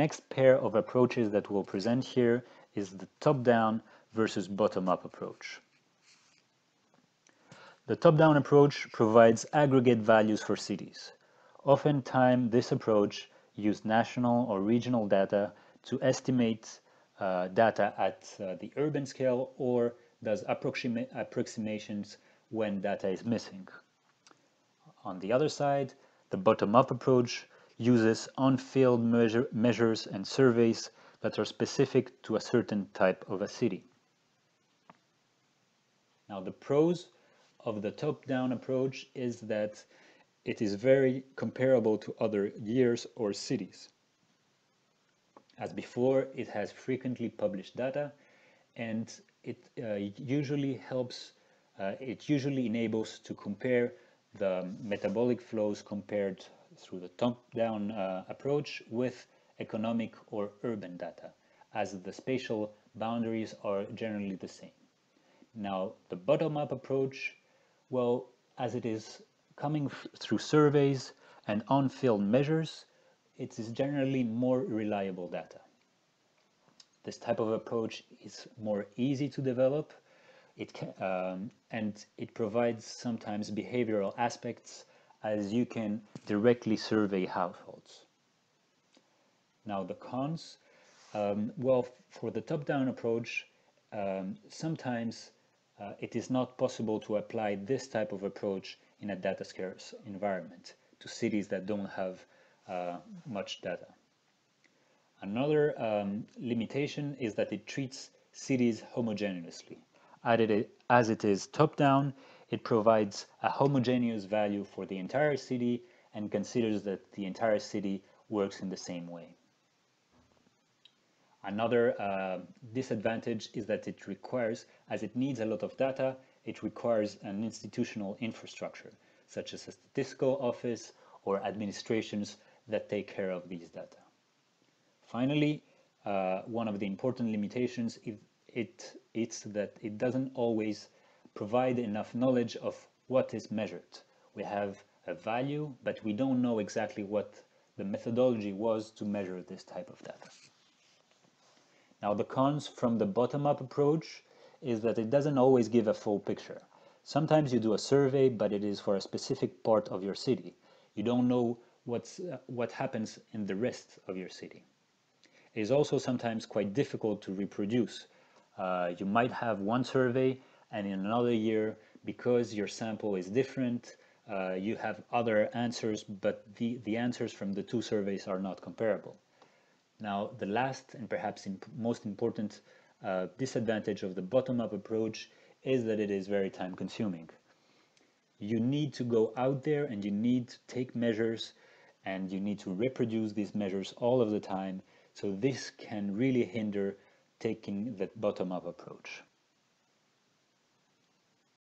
next pair of approaches that we'll present here is the top-down versus bottom-up approach. The top-down approach provides aggregate values for cities. Oftentimes, this approach uses national or regional data to estimate data at the urban scale or does approximations when data is missing. On the other side, the bottom-up approach uses on-field measures and surveys that are specific to a certain type of a city. Now, the pros of the top-down approach is that it is very comparable to other years or cities. As before, it has frequently published data, and it usually enables to compare the metabolic flows compared through the top-down approach with economic or urban data, as the spatial boundaries are generally the same. Now, the bottom-up approach, well, as it is coming through surveys and on-field measures, it is generally more reliable data. This type of approach is more easy to develop. And it provides sometimes behavioral aspects as you can directly survey households. Now the cons, well, for the top-down approach, sometimes it is not possible to apply this type of approach in a data scarce environment to cities that don't have much data. Another limitation is that it treats cities homogeneously. As it is top-down, it provides a homogeneous value for the entire city and considers that the entire city works in the same way. Another disadvantage is that it requires, as it needs a lot of data, it requires an institutional infrastructure, such as a statistical office or administrations that take care of these data. Finally, one of the important limitations is it's that it doesn't always provide enough knowledge of what is measured. We have a value, but we don't know exactly what the methodology was to measure this type of data. Now, the cons from the bottom-up approach is that it doesn't always give a full picture. Sometimes you do a survey, but it is for a specific part of your city. You don't know what happens in the rest of your city. It is also sometimes quite difficult to reproduce. You might have one survey, and in another year, because your sample is different, you have other answers, but the answers from the two surveys are not comparable. Now, the last and perhaps most important disadvantage of the bottom-up approach is that it is very time-consuming. You need to go out there and you need to take measures and you need to reproduce these measures all of the time. So this can really hinder taking the bottom-up approach.